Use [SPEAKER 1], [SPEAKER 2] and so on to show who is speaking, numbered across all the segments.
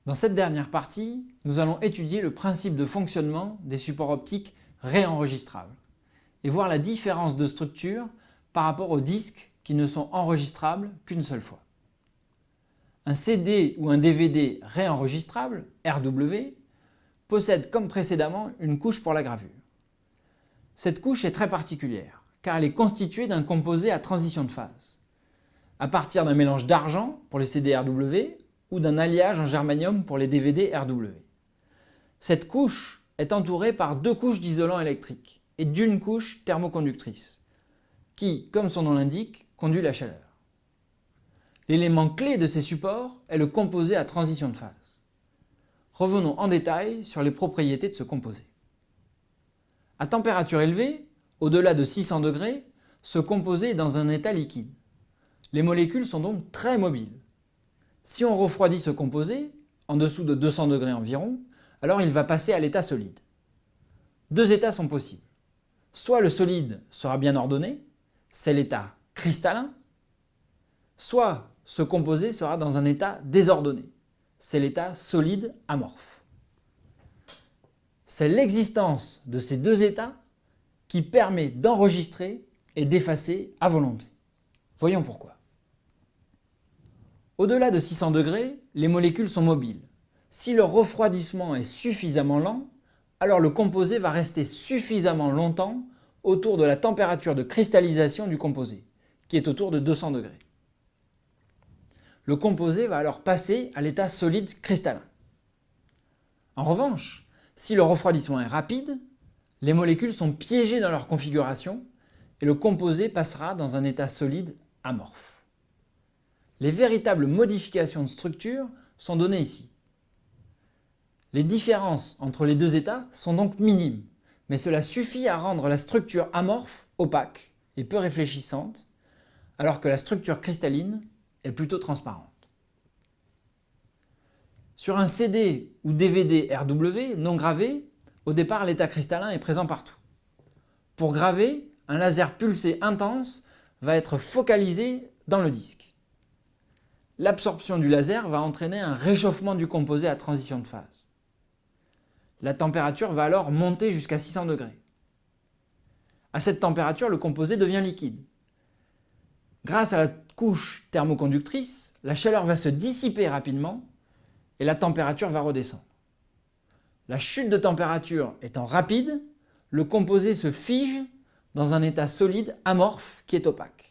[SPEAKER 1] Dans cette dernière partie, nous allons étudier le principe de fonctionnement des supports optiques réenregistrables et voir la différence de structure par rapport aux disques qui ne sont enregistrables qu'une seule fois. Un CD ou un DVD réenregistrable, RW, possède comme précédemment une couche pour la gravure. Cette couche est très particulière car elle est constituée d'un composé à transition de phase, à partir d'un mélange d'argent pour les CD RW ou d'un alliage en germanium pour les DVD RW. Cette couche est entourée par deux couches d'isolant électrique et d'une couche thermoconductrice qui, comme son nom l'indique, conduit la chaleur. L'élément clé de ces supports est le composé à transition de phase. Revenons en détail sur les propriétés de ce composé. À température élevée, au-delà de 600 degrés, ce composé est dans un état liquide. Les molécules sont donc très mobiles. Si on refroidit ce composé, en dessous de 200 degrés environ, alors il va passer à l'état solide. Deux états sont possibles. Soit le solide sera bien ordonné, c'est l'état cristallin, soit ce composé sera dans un état désordonné, c'est l'état solide amorphe. C'est l'existence de ces deux états qui permet d'enregistrer et d'effacer à volonté. Voyons pourquoi. Au-delà de 600 degrés, les molécules sont mobiles. Si leur refroidissement est suffisamment lent, alors le composé va rester suffisamment longtemps autour de la température de cristallisation du composé, qui est autour de 200 degrés. Le composé va alors passer à l'état solide cristallin. En revanche, si le refroidissement est rapide, les molécules sont piégées dans leur configuration et le composé passera dans un état solide amorphe. Les véritables modifications de structure sont données ici. Les différences entre les deux états sont donc minimes, mais cela suffit à rendre la structure amorphe opaque et peu réfléchissante, alors que la structure cristalline est plutôt transparente. Sur un CD ou DVD RW non gravé, au départ l'état cristallin est présent partout. Pour graver, un laser pulsé intense va être focalisé dans le disque. L'absorption du laser va entraîner un réchauffement du composé à transition de phase. La température va alors monter jusqu'à 600 degrés. À cette température, le composé devient liquide. Grâce à la couche thermoconductrice, la chaleur va se dissiper rapidement et la température va redescendre. La chute de température étant rapide, le composé se fige dans un état solide amorphe qui est opaque.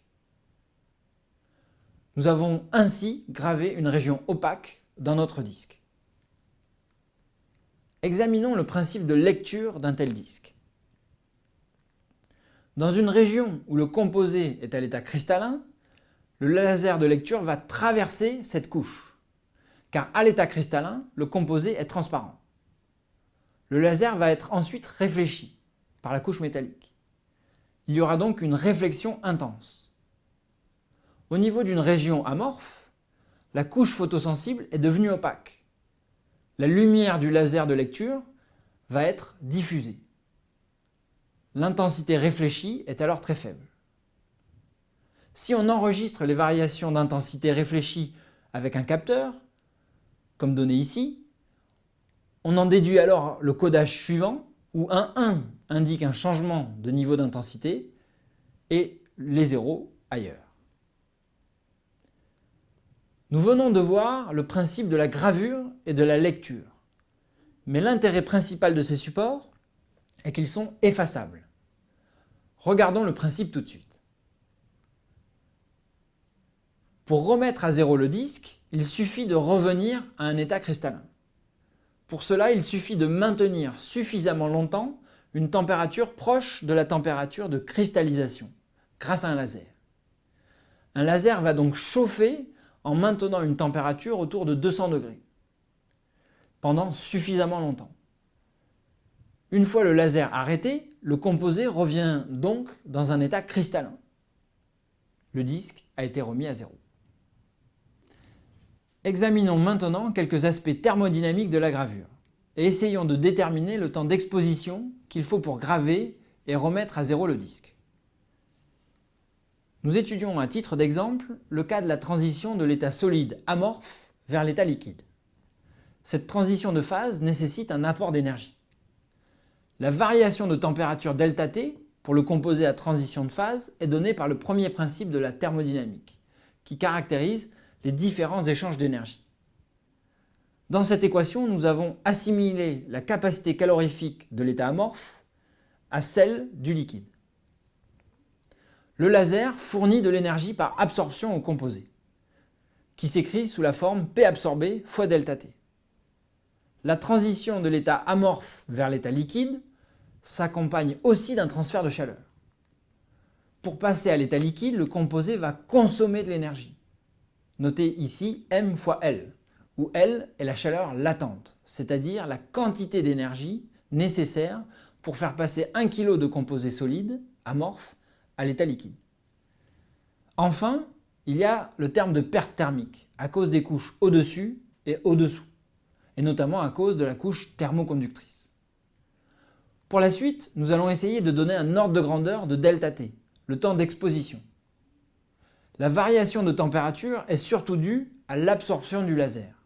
[SPEAKER 1] Nous avons ainsi gravé une région opaque dans notre disque. Examinons le principe de lecture d'un tel disque. Dans une région où le composé est à l'état cristallin, le laser de lecture va traverser cette couche, car à l'état cristallin, le composé est transparent. Le laser va être ensuite réfléchi par la couche métallique. Il y aura donc une réflexion intense. Au niveau d'une région amorphe, la couche photosensible est devenue opaque. La lumière du laser de lecture va être diffusée. L'intensité réfléchie est alors très faible. Si on enregistre les variations d'intensité réfléchie avec un capteur, comme donné ici, on en déduit alors le codage suivant où un 1 indique un changement de niveau d'intensité et les zéros ailleurs. Nous venons de voir le principe de la gravure et de la lecture. Mais l'intérêt principal de ces supports est qu'ils sont effaçables. Regardons le principe tout de suite. Pour remettre à zéro le disque, il suffit de revenir à un état cristallin. Pour cela, il suffit de maintenir suffisamment longtemps une température proche de la température de cristallisation, grâce à un laser. Un laser va donc chauffer en maintenant une température autour de 200 degrés pendant suffisamment longtemps. Une fois le laser arrêté, le composé revient donc dans un état cristallin. Le disque a été remis à zéro. Examinons maintenant quelques aspects thermodynamiques de la gravure et essayons de déterminer le temps d'exposition qu'il faut pour graver et remettre à zéro le disque. Nous étudions à titre d'exemple le cas de la transition de l'état solide amorphe vers l'état liquide. cette transition de phase nécessite un apport d'énergie. La variation de température ΔT pour le composé à transition de phase est donnée par le premier principe de la thermodynamique, qui caractérise les différents échanges d'énergie. Dans cette équation, nous avons assimilé la capacité calorifique de l'état amorphe à celle du liquide. Le laser fournit de l'énergie par absorption au composé, qui s'écrit sous la forme P absorbé fois ΔT. La transition de l'état amorphe vers l'état liquide s'accompagne aussi d'un transfert de chaleur. Pour passer à l'état liquide, le composé va consommer de l'énergie. Notez ici M fois L, où L est la chaleur latente, c'est-à-dire la quantité d'énergie nécessaire pour faire passer 1 kg de composé solide, amorphe, à l'état liquide. Enfin, il y a le terme de perte thermique, à cause des couches au-dessus et au-dessous, et notamment à cause de la couche thermoconductrice. Pour la suite, nous allons essayer de donner un ordre de grandeur de ΔT, le temps d'exposition. La variation de température est surtout due à l'absorption du laser.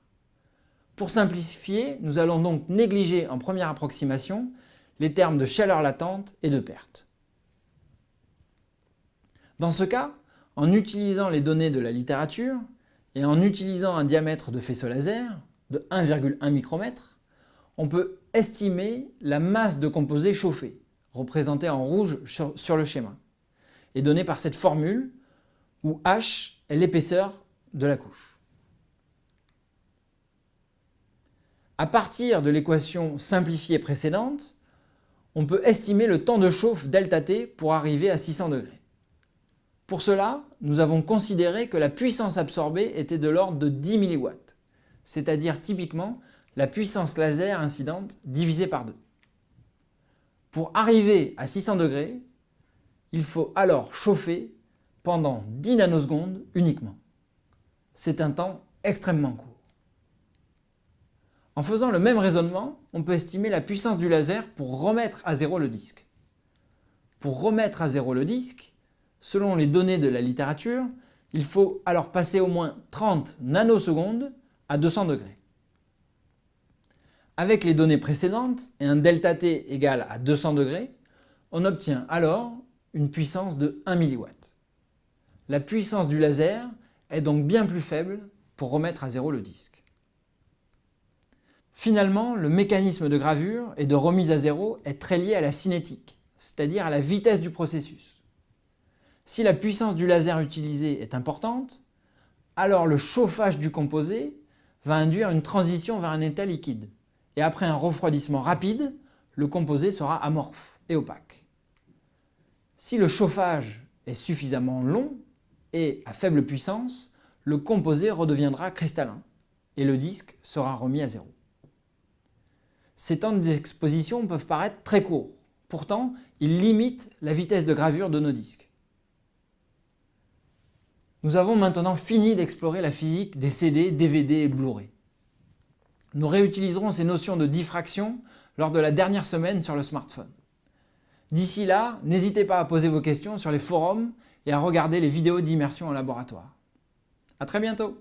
[SPEAKER 1] Pour simplifier, nous allons donc négliger en première approximation les termes de chaleur latente et de perte. Dans ce cas, en utilisant les données de la littérature et en utilisant un diamètre de faisceau laser de 1,1 micromètre, on peut estimer la masse de composé chauffé, représentée en rouge sur le schéma, et donnée par cette formule où H est l'épaisseur de la couche. À partir de l'équation simplifiée précédente, on peut estimer le temps de chauffe ΔT pour arriver à 600 degrés. Pour cela, nous avons considéré que la puissance absorbée était de l'ordre de 10 mW, c'est-à-dire typiquement la puissance laser incidente divisée par 2. Pour arriver à 600 degrés, il faut alors chauffer pendant 10 nanosecondes uniquement. C'est un temps extrêmement court. En faisant le même raisonnement, on peut estimer la puissance du laser pour remettre à zéro le disque. Pour remettre à zéro le disque, selon les données de la littérature, il faut alors passer au moins 30 nanosecondes à 200 degrés. Avec les données précédentes et un ΔT égal à 200 degrés, on obtient alors une puissance de 1 mW. La puissance du laser est donc bien plus faible pour remettre à zéro le disque. Finalement, le mécanisme de gravure et de remise à zéro est très lié à la cinétique, c'est-à-dire à la vitesse du processus. Si la puissance du laser utilisée est importante, alors le chauffage du composé va induire une transition vers un état liquide. Et après un refroidissement rapide, le composé sera amorphe et opaque. Si le chauffage est suffisamment long et à faible puissance, le composé redeviendra cristallin et le disque sera remis à zéro. Ces temps d'exposition peuvent paraître très courts, pourtant ils limitent la vitesse de gravure de nos disques. Nous avons maintenant fini d'explorer la physique des CD, DVD et Blu-ray. Nous réutiliserons ces notions de diffraction lors de la dernière semaine sur le smartphone. D'ici là, n'hésitez pas à poser vos questions sur les forums et à regarder les vidéos d'immersion en laboratoire. À très bientôt!